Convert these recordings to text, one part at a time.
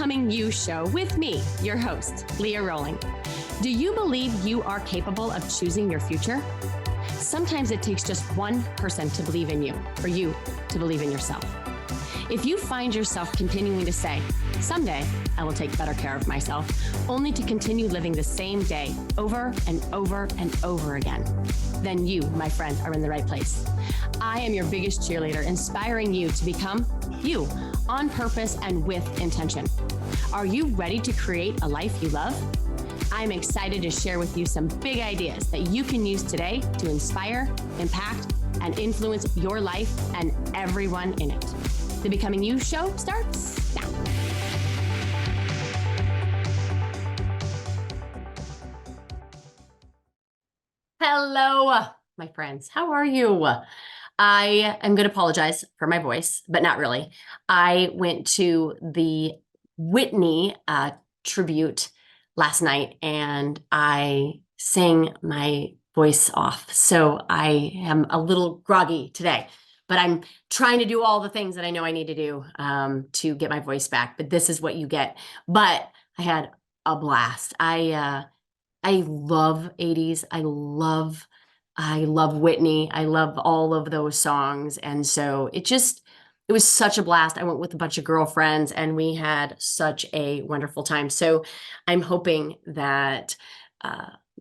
Becoming You show with me, your host, Leah Rowling. Do you believe you are capable of choosing your future? Sometimes it takes just one person to believe in you, or you to believe in yourself. If you find yourself continuing to say, someday I will take better care of myself, only to continue living the same day over and over and over again, then you, my friend, are in the right place. I am your biggest cheerleader, inspiring you to become you on purpose and with intention. Are you ready to create a life you love? I'm excited to share with you some big ideas that you can use today to inspire, impact, and influence your life and everyone in it. The Becoming You show starts now. Hello, my friends. How are you? I am going to apologize for my voice, but not really. I went to the Whitney tribute last night and I sang my voice off. So I am a little groggy today, but I'm trying to do all the things that I know I need to do to get my voice back. But this is what you get. But I had a blast. I love 80s. I love Whitney. I love all of those songs. And so it was such a blast. I went with a bunch of girlfriends and we had such a wonderful time. So I'm hoping that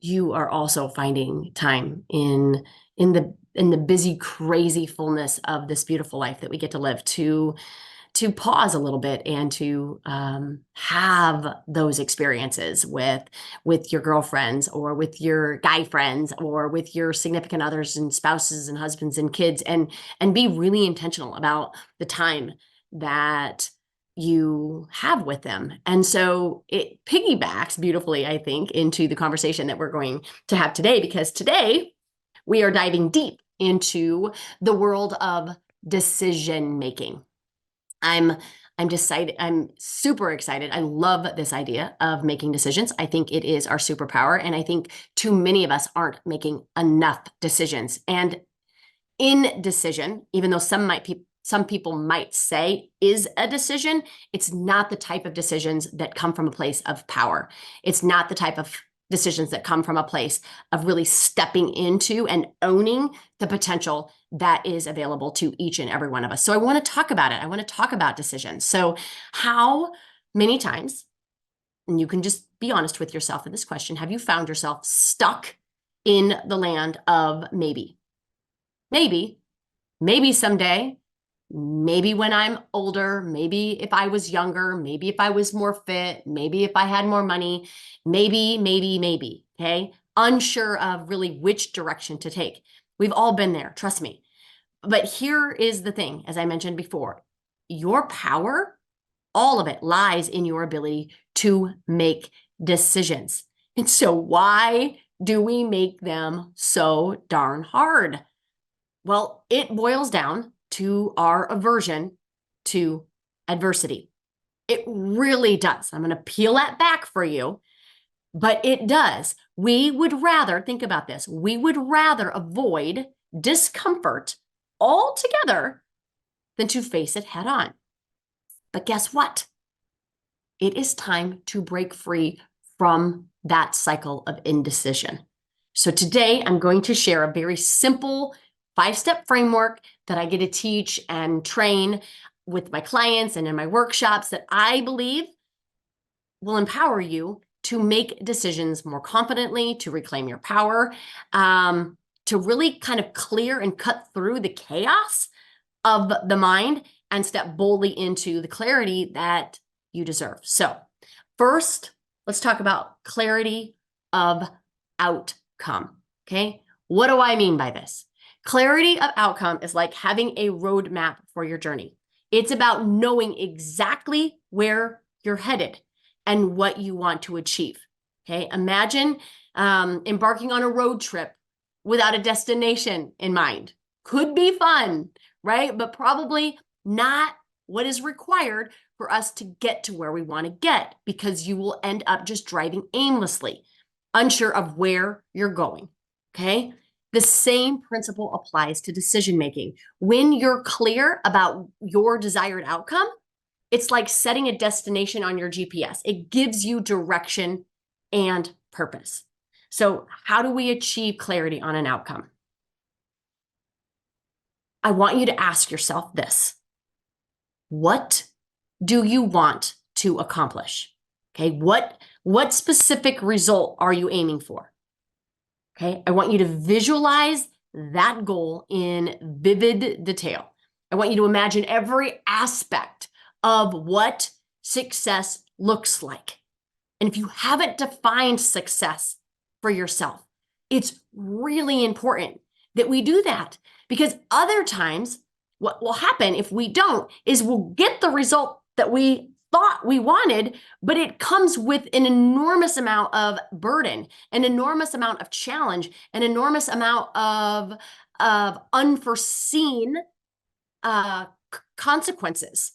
you are also finding time in the busy, crazy fullness of this beautiful life that we get to live to pause a little bit and to have those experiences with your girlfriends or with your guy friends or with your significant others and spouses and husbands and kids, and be really intentional about the time that you have with them. And so it piggybacks beautifully, I think, into the conversation that we're going to have today, because today we are diving deep into the world of decision making. I'm super excited. I love this idea of making decisions. I think it is our superpower. And I think too many of us aren't making enough decisions. And indecision, even though some people might say is a decision, it's not the type of decisions that come from a place of power. It's not the type of decisions that come from a place of really stepping into and owning the potential that is available to each and every one of us. So I want to talk about it. I want to talk about decisions. So how many times, and you can just be honest with yourself in this question, have you found yourself stuck in the land of maybe? Maybe someday, maybe when I'm older, maybe if I was younger, maybe if I was more fit, maybe if I had more money, maybe, okay? Unsure of really which direction to take. We've all been there, trust me. But here is the thing, as I mentioned before, your power, all of it lies in your ability to make decisions. And so why do we make them so darn hard? Well, it boils down to our aversion to adversity. It really does. I'm going to peel that back for you, but it does. We would rather, think about this, we would rather avoid discomfort altogether than to face it head on. But guess what? It is time to break free from that cycle of indecision. So today I'm going to share a very simple 5-step framework that I get to teach and train with my clients and in my workshops that I believe will empower you to make decisions more confidently, to reclaim your power, to really kind of clear and cut through the chaos of the mind and step boldly into the clarity that you deserve. So first, let's talk about clarity of outcome, okay? What do I mean by this? Clarity of outcome is like having a roadmap for your journey. It's about knowing exactly where you're headed and what you want to achieve. Okay, imagine embarking on a road trip without a destination in mind. Could be fun, right? But probably not what is required for us to get to where we want to get, because you will end up just driving aimlessly, unsure of where you're going. Okay. The same principle applies to decision making. When you're clear about your desired outcome, It's like setting a destination on your GPS. It gives you direction and purpose. So how do we achieve clarity on an outcome? I want you to ask yourself this. What do you want to accomplish? Okay, what specific result are you aiming for? Okay, I want you to visualize that goal in vivid detail. I want you to imagine every aspect of what success looks like. And if you haven't defined success for yourself, it's really important that we do that, because other times what will happen if we don't is we'll get the result that we thought we wanted, but it comes with an enormous amount of burden, an enormous amount of challenge, an enormous amount of unforeseen consequences.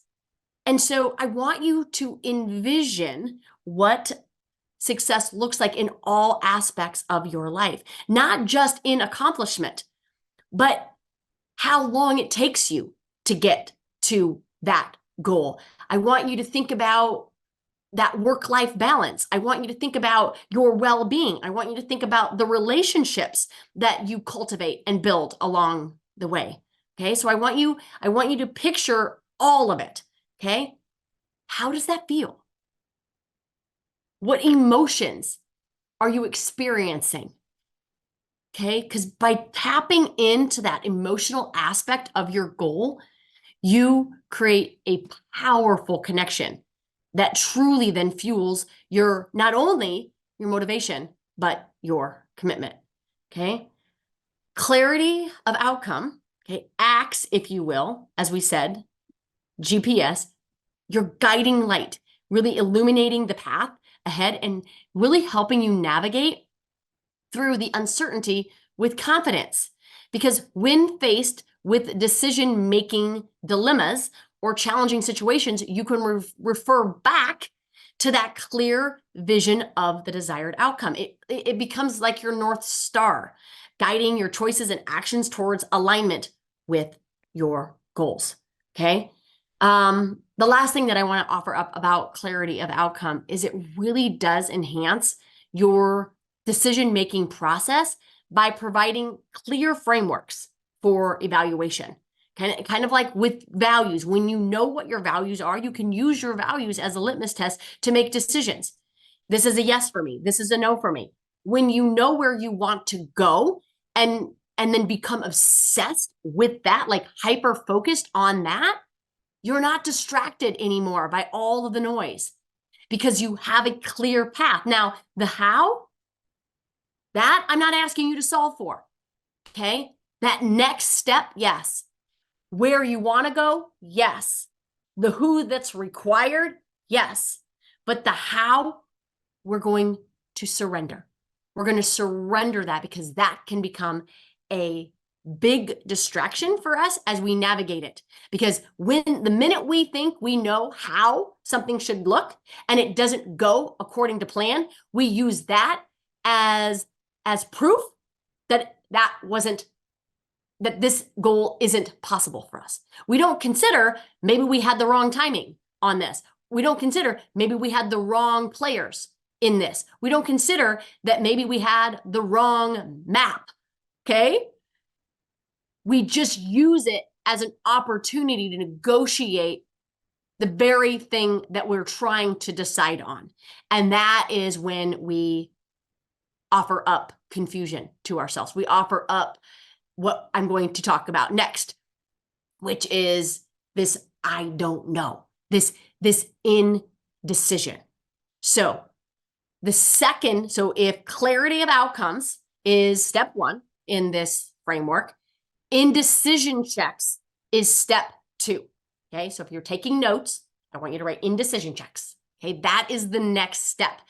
And so I want you to envision what success looks like in all aspects of your life, not just in accomplishment, but how long it takes you to get to that goal. I want you to think about that work-life balance. I want you to think about your well-being. I want you to think about the relationships that you cultivate and build along the way. Okay, so I want you to picture all of it. Okay, how does that feel? What emotions are you experiencing? Okay, because by tapping into that emotional aspect of your goal, you create a powerful connection that truly then fuels your, not only your motivation, but your commitment. Okay, clarity of outcome, okay, acts, if you will, as we said, GPS, your guiding light, really illuminating the path ahead and really helping you navigate through the uncertainty with confidence. Because when faced with decision-making dilemmas or challenging situations, you can refer back to that clear vision of the desired outcome. It becomes like your North Star, guiding your choices and actions towards alignment with your goals. Okay. The last thing that I want to offer up about clarity of outcome is it really does enhance your decision-making process by providing clear frameworks for evaluation. Kind of like with values, when you know what your values are, you can use your values as a litmus test to make decisions. This is a yes for me. This is a no for me. When you know where you want to go and then become obsessed with that, like hyper focused on that, you're not distracted anymore by all of the noise because you have a clear path. Now, the how, that I'm not asking you to solve for, okay? That next step, yes. Where you want to go, yes. The who that's required, yes. But the how, we're going to surrender. We're going to surrender that because that can become a big distraction for us as we navigate it. Because when the minute we think we know how something should look and it doesn't go according to plan, we use that as proof that this goal isn't possible for us. We don't consider maybe we had the wrong timing on this. We don't consider maybe we had the wrong players in this. We don't consider that maybe we had the wrong map. Okay? We just use it as an opportunity to negotiate the very thing that we're trying to decide on. And that is when we offer up confusion to ourselves. We offer up what I'm going to talk about next, which is this I don't know, this indecision. So if clarity of outcomes is step one in this framework, indecision checks is step two. Okay, so if you're taking notes, I want you to write indecision checks. Okay, that is the next step.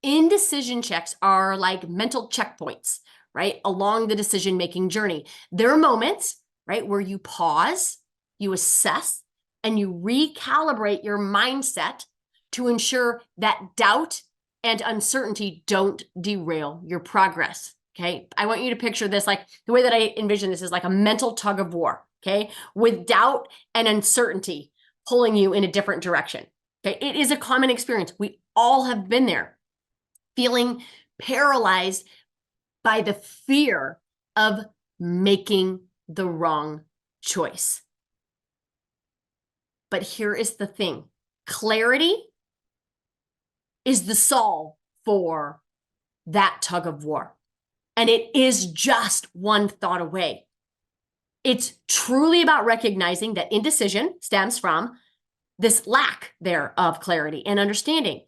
Indecision checks are like mental checkpoints, right, along the decision-making journey. There are moments, right, where you pause, you assess, and you recalibrate your mindset to ensure that doubt and uncertainty don't derail your progress. Okay, I want you to picture this, like the way that I envision this is like a mental tug of war, okay, with doubt and uncertainty pulling you in a different direction. Okay, it is a common experience. We all have been there, feeling paralyzed by the fear of making the wrong choice. But here is the thing. Clarity is the solve for that tug of war. And it is just one thought away. It's truly about recognizing that indecision stems from this lack there of clarity and understanding.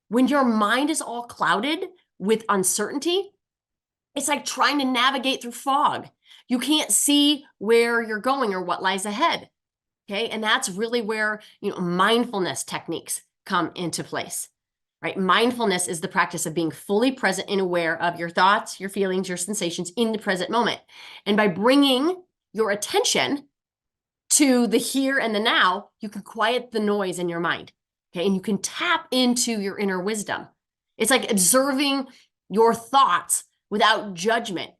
When your mind is all clouded with uncertainty, it's like trying to navigate through fog. You can't see where you're going or what lies ahead. Okay. And that's really where, mindfulness techniques come into place, right? Mindfulness is the practice of being fully present and aware of your thoughts, your feelings, your sensations in the present moment. And by bringing your attention to the here and the now, you can quiet the noise in your mind. Okay. And you can tap into your inner wisdom. It's like observing your thoughts without judgment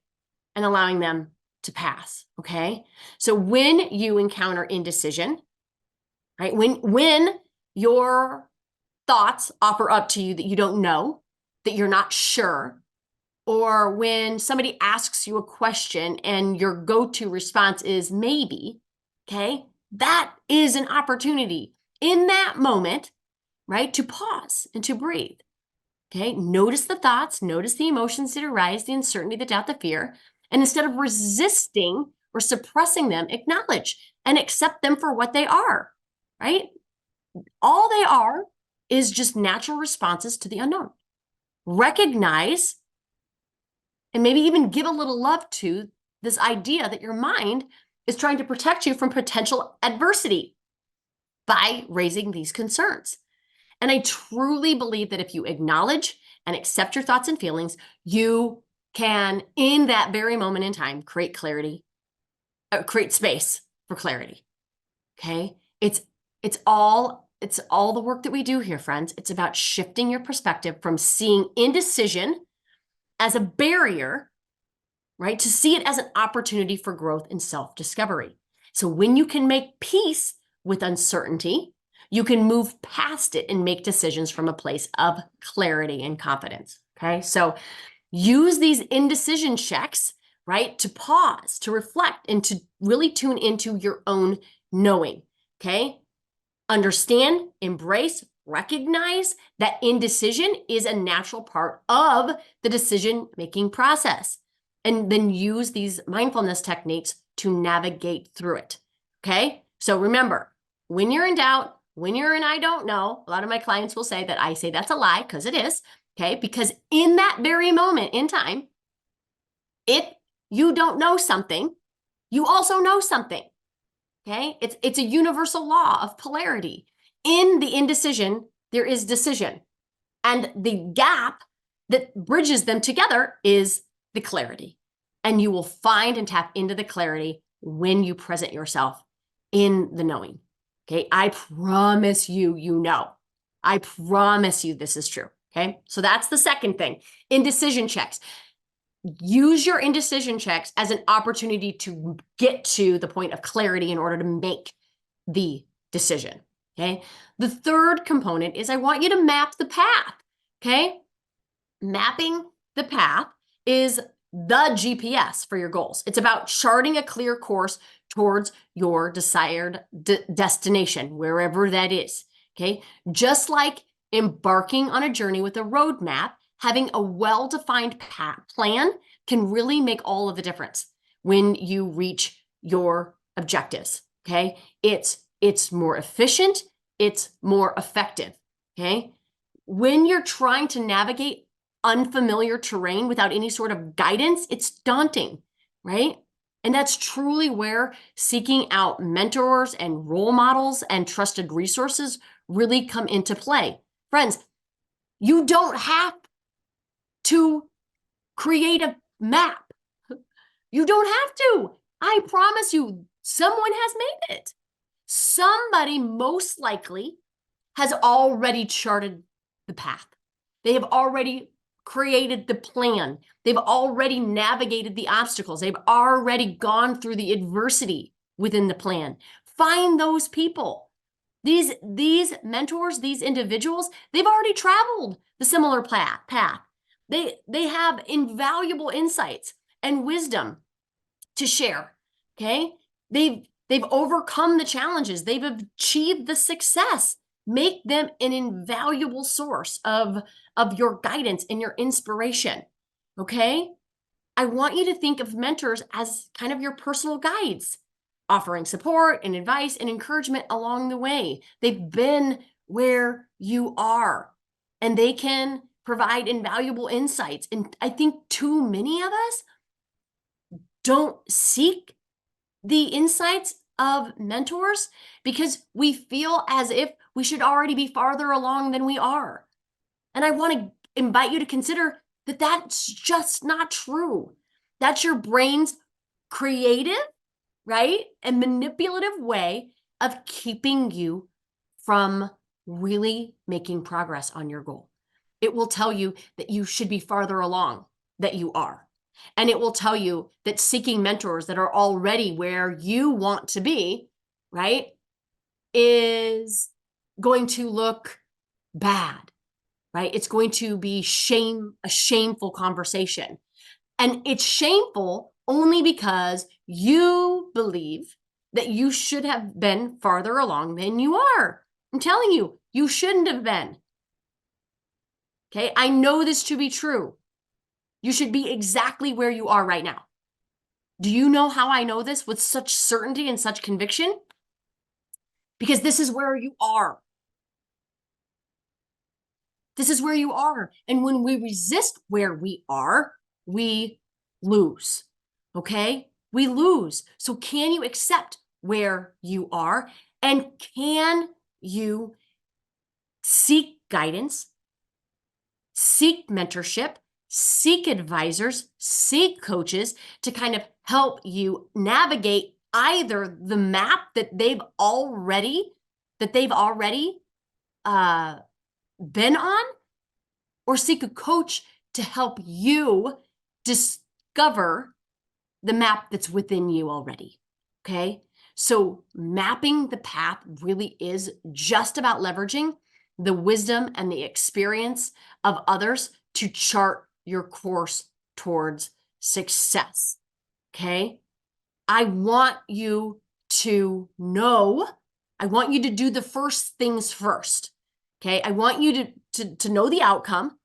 and allowing them to pass. Okay. So when you encounter indecision, right, when your thoughts offer up to you that you don't know, that you're not sure, or when somebody asks you a question and your go-to response is maybe, okay, that is an opportunity in that moment, right, to pause and to breathe. Okay, notice the thoughts, notice the emotions that arise, the uncertainty, the doubt, the fear, and instead of resisting or suppressing them, acknowledge and accept them for what they are, right? All they are is just natural responses to the unknown. Recognize and maybe even give a little love to this idea that your mind is trying to protect you from potential adversity by raising these concerns. And I truly believe that if you acknowledge and accept your thoughts and feelings, you can, in that very moment in time, create clarity, create space for clarity. Okay? It's all the work that we do here, friends. It's about shifting your perspective from seeing indecision as a barrier, right, to see it as an opportunity for growth and self-discovery. So when you can make peace with uncertainty, you can move past it and make decisions from a place of clarity and confidence. Okay. So use these indecision checks, right, to pause, to reflect, and to really tune into your own knowing. Okay. Understand, embrace, recognize that indecision is a natural part of the decision-making process. And then use these mindfulness techniques to navigate through it. Okay. So remember, when you're in doubt, when you're in I don't know, a lot of my clients will say that I say that's a lie, because it is, okay? Because in that very moment in time, if you don't know something, you also know something, okay? It's a universal law of polarity. In the indecision, there is decision. And the gap that bridges them together is the clarity. And you will find and tap into the clarity when you present yourself in the knowing. Okay, I promise you, I promise you this is true. Okay, so that's the second thing. Indecision checks. Use your indecision checks as an opportunity to get to the point of clarity in order to make the decision. Okay, the third component is I want you to map the path. Okay, mapping the path is the GPS for your goals. It's about charting a clear course towards your desired destination, wherever that is. Okay. Just like embarking on a journey with a roadmap, having a well-defined plan can really make all of the difference when you reach your objectives. Okay. It's more efficient. It's more effective. Okay. When you're trying to navigate unfamiliar terrain without any sort of guidance, it's daunting, right? And that's truly where seeking out mentors and role models and trusted resources really come into play. Friends, you don't have to create a map. You don't have to. I promise you, someone has made it. Somebody most likely has already charted the path. They have already created the plan. They've already navigated the obstacles. They've already gone through the adversity within the plan. Find those people. These mentors, these individuals, they've already traveled the similar path. They have invaluable insights and wisdom to share. Okay? They've overcome the challenges. They've achieved the success. Make them an invaluable source of your guidance and your inspiration. Okay? I want you to think of mentors as kind of your personal guides, offering support and advice and encouragement along the way. They've been where you are, and they can provide invaluable insights. And I think too many of us don't seek the insights of mentors because we feel as if we should already be farther along than we are. And I want to invite you to consider that that's just not true. That's your brain's creative, right, and manipulative way of keeping you from really making progress on your goal. It will tell you that you should be farther along that you are. And it will tell you that seeking mentors that are already where you want to be, right, is going to look bad, right? It's going to be a shameful conversation. And it's shameful only because you believe that you should have been farther along than you are. I'm telling you, you shouldn't have been. Okay, I know this to be true. You should be exactly where you are right now. Do you know how I know this with such certainty and such conviction? Because this is where you are. This is where you are. And when we resist where we are, we lose. Okay? We lose. So can you accept where you are? And can you seek guidance, seek mentorship, seek advisors, seek coaches to kind of help you navigate either the map that they've already been on, or seek a coach to help you discover the map that's within you already. Okay? So mapping the path really is just about leveraging the wisdom and the experience of others to chart your course towards success. Okay? I want you to know, I want you to do the first things first. Okay? I want you to know the outcome,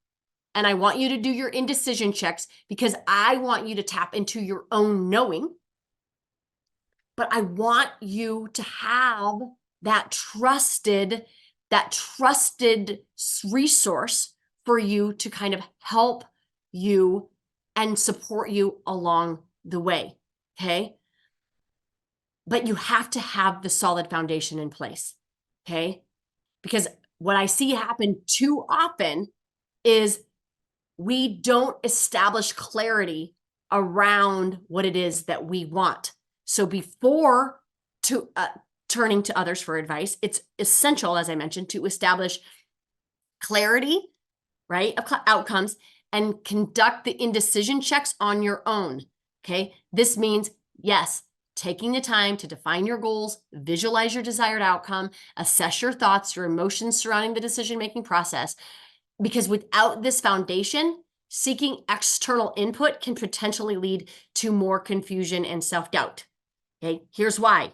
and I want you to do your indecision checks because I want you to tap into your own knowing. But I want you to have that trusted resource for you to kind of help you and support you along the way. Okay? But you have to have the solid foundation in place. Okay? Because what I see happen too often is we don't establish clarity around what it is that we want. So before turning to others for advice, it's essential, as I mentioned, to establish clarity, right, of outcomes and conduct the indecision checks on your own. Okay. This means, yes, taking the time to define your goals, visualize your desired outcome, assess your thoughts, your emotions surrounding the decision-making process. Because without this foundation, seeking external input can potentially lead to more confusion and self-doubt. Okay, here's why.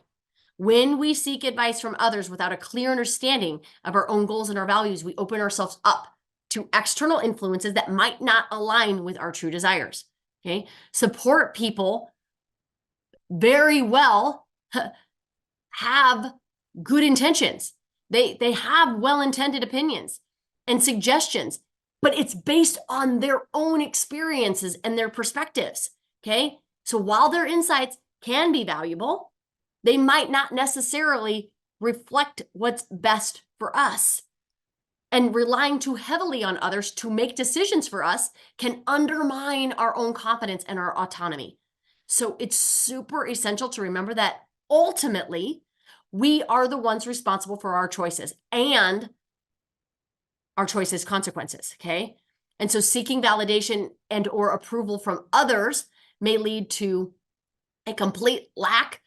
When we seek advice from others without a clear understanding of our own goals and our values, we open ourselves up to external influences that might not align with our true desires. Okay, support people very well have good intentions. They have well-intended opinions and suggestions, but it's based on their own experiences and their perspectives. Okay, so while their insights can be valuable, they might not necessarily reflect what's best for us. And relying too heavily on others to make decisions for us can undermine our own confidence and our autonomy. So it's super essential to remember that ultimately, we are the ones responsible for our choices and our choices' consequences, okay? And so seeking validation and or approval from others may lead to a complete lack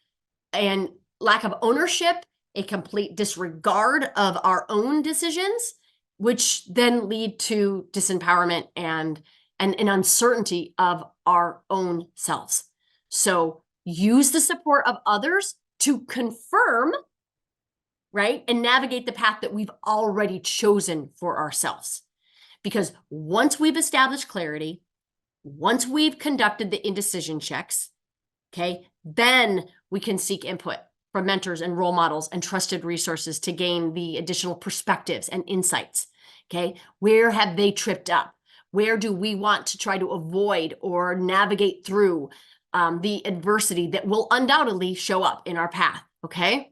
of ownership a complete disregard of our own decisions, which then lead to disempowerment and an uncertainty of our own selves. So use the support of others to confirm, right, and navigate the path that we've already chosen for ourselves. Because once we've established clarity, once we've conducted the indecision checks, okay, then we can seek input from mentors and role models and trusted resources to gain the additional perspectives and insights. Okay, where have they tripped up? Where do we want to try to avoid or navigate through the adversity that will undoubtedly show up in our path? Okay,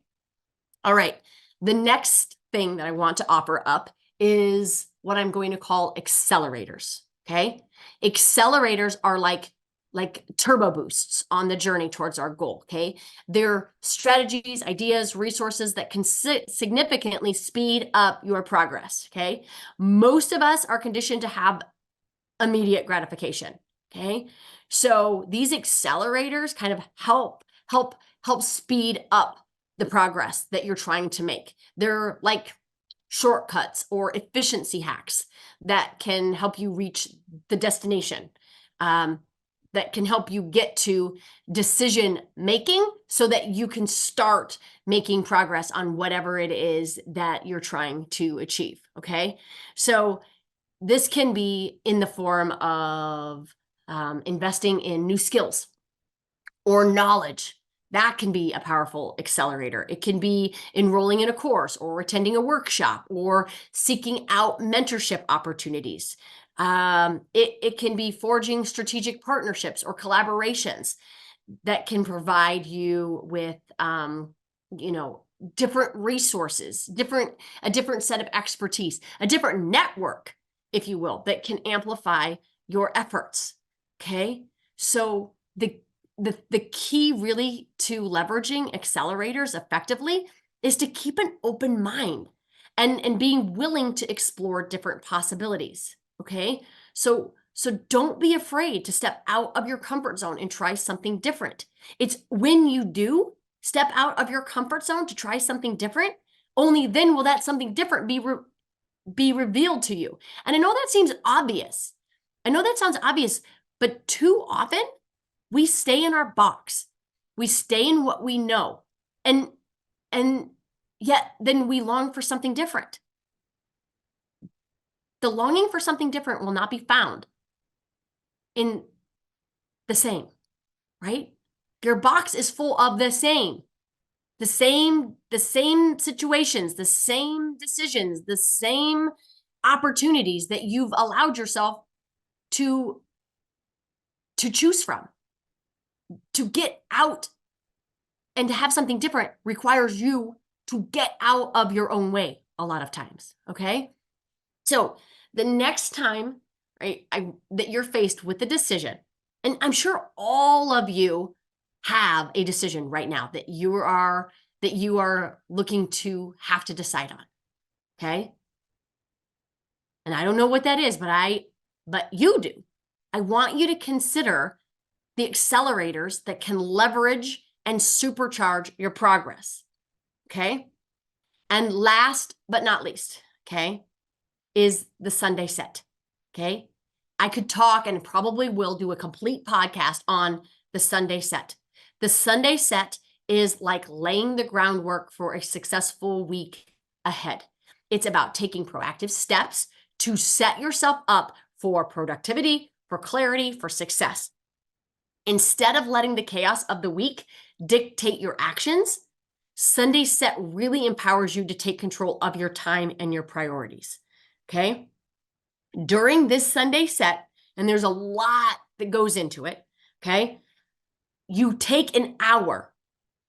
all right. The next thing that I want to offer up is what I'm going to call accelerators. Okay, accelerators are like turbo boosts on the journey towards our goal. Okay, they're strategies, ideas, resources that can significantly speed up your progress. Okay, most of us are conditioned to have immediate gratification. Okay, so these accelerators kind of help speed up the progress that you're trying to make. They're like shortcuts or efficiency hacks that can help you reach the destination, that can help you get to decision making so that you can start making progress on whatever it is that you're trying to achieve. Okay, so this can be in the form of investing in new skills or knowledge. That can be a powerful accelerator. It can be enrolling in a course or attending a workshop or seeking out mentorship opportunities. It can be forging strategic partnerships or collaborations that can provide you with, different resources, a different set of expertise, a different network, if you will, that can amplify your efforts. Okay, so the key really to leveraging accelerators effectively is to keep an open mind and being willing to explore different possibilities. Okay, so don't be afraid to step out of your comfort zone and try something different. It's when you do step out of your comfort zone to try something different, only then will that something different be revealed to you. And I know that seems obvious. I know that sounds obvious, but too often we stay in our box. We stay in what we know. And yet then we long for something different. The longing for something different will not be found in the same, right? Your box is full of the same situations, the same decisions, the same opportunities that you've allowed yourself to choose from. To get out and to have something different requires you to get out of your own way a lot of times. Okay, so the next time, right, that you're faced with a decision, and I'm sure all of you have a decision right now that you are looking to have to decide on. Okay, and I don't know what that is, but you do. I want you to consider the accelerators that can leverage and supercharge your progress. Okay, and last but not least, okay, is the Sunday set. Okay, I could talk and probably will do a complete podcast on the Sunday set. The Sunday set is like laying the groundwork for a successful week ahead. It's about taking proactive steps to set yourself up for productivity, for clarity, for success. Instead of letting the chaos of the week dictate your actions, Sunday set really empowers you to take control of your time and your priorities. Okay, during this Sunday set, and there's a lot that goes into it, okay, you take an hour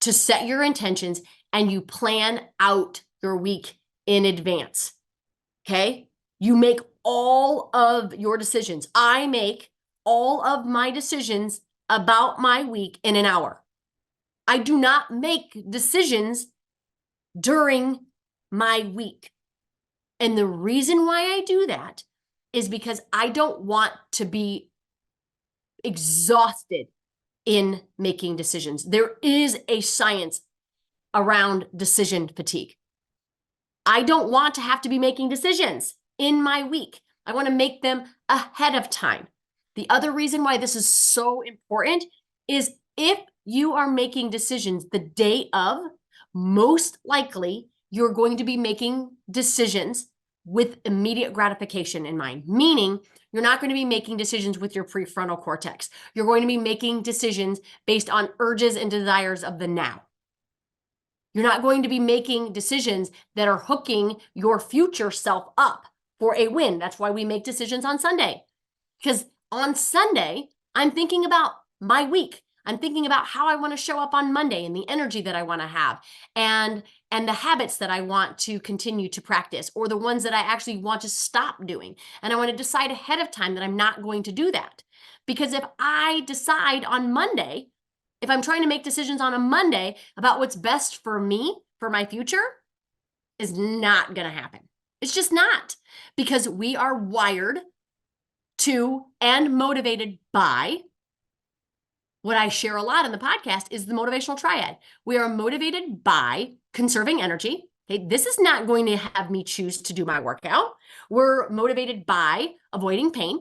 to set your intentions and you plan out your week in advance. Okay, you make all of your decisions. I make all of my decisions about my week in an hour. I do not make decisions during my week. And the reason why I do that is because I don't want to be exhausted in making decisions. There is a science around decision fatigue. I don't want to have to be making decisions in my week. I want to make them ahead of time. The other reason why this is so important is if you are making decisions the day of, most likely you're going to be making decisions with immediate gratification in mind, meaning you're not going to be making decisions with your prefrontal cortex. You're going to be making decisions based on urges and desires of the now. You're not going to be making decisions that are hooking your future self up for a win. That's why we make decisions on Sunday. Because on Sunday, I'm thinking about my week. I'm thinking about how I want to show up on Monday and the energy that I want to have and the habits that I want to continue to practice or the ones that I actually want to stop doing. And I want to decide ahead of time that I'm not going to do that. Because if I decide on Monday, if I'm trying to make decisions on a Monday about what's best for me, for my future, is not going to happen. It's just not, because we are wired to and motivated by what I share a lot in the podcast is the motivational triad. We are motivated by conserving energy. Okay, this is not going to have me choose to do my workout. We're motivated by avoiding pain.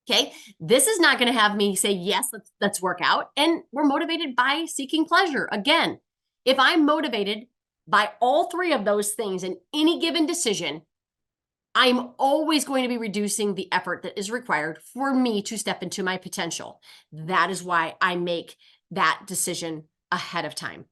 Okay, this is not going to have me say, yes, let's work out. And we're motivated by seeking pleasure. Again, if I'm motivated by all three of those things in any given decision, I'm always going to be reducing the effort that is required for me to step into my potential. That is why I make that decision ahead of time.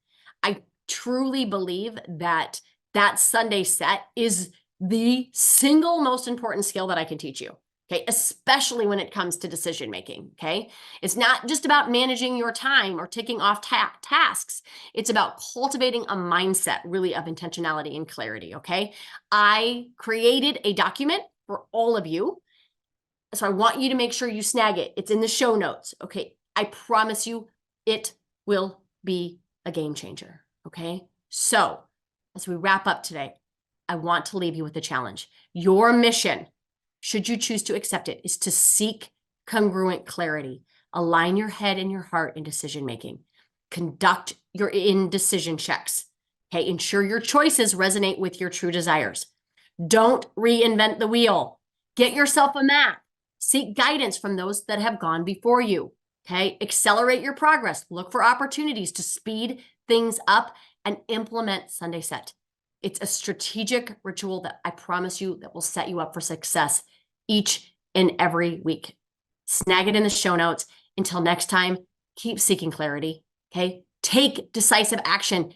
I truly believe that that Sunday set is the single most important skill that I can teach you. Okay, especially when it comes to decision making. Okay, it's not just about managing your time or taking off tasks. It's about cultivating a mindset really of intentionality and clarity. Okay, I created a document for all of you, so I want you to make sure you snag it. It's in the show notes. Okay, I promise you it will be a game changer. Okay, so as we wrap up today, I want to leave you with a challenge. Your mission, should you choose to accept it, is to seek congruent clarity. Align your head and your heart in decision-making. Conduct your indecision checks. Okay, ensure your choices resonate with your true desires. Don't reinvent the wheel. Get yourself a map. Seek guidance from those that have gone before you. Okay, accelerate your progress. Look for opportunities to speed things up and implement Sunday Set. It's a strategic ritual that I promise you that will set you up for success each and every week. Snag it in the show notes. Until next time, keep seeking clarity. Okay. Take decisive action.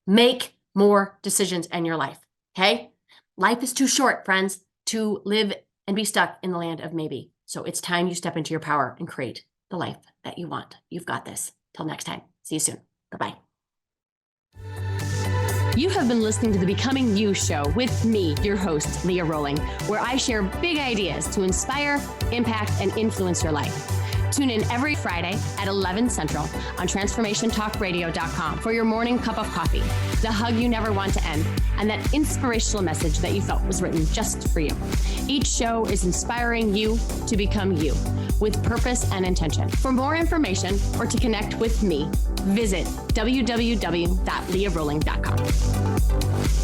Make more decisions in your life. Okay. Life is too short, friends, to live and be stuck in the land of maybe. So it's time you step into your power and create the life that you want. You've got this. Till next time. See you soon. Bye-bye. You have been listening to the Becoming You show with me, your host, Leah Rolling, where I share big ideas to inspire, impact, and influence your life. Tune in every Friday at 11 Central on transformationtalkradio.com for your morning cup of coffee, the hug you never want to end, and that inspirational message that you felt was written just for you. Each show is inspiring you to become you with purpose and intention. For more information or to connect with me, visit www.leahrolling.com.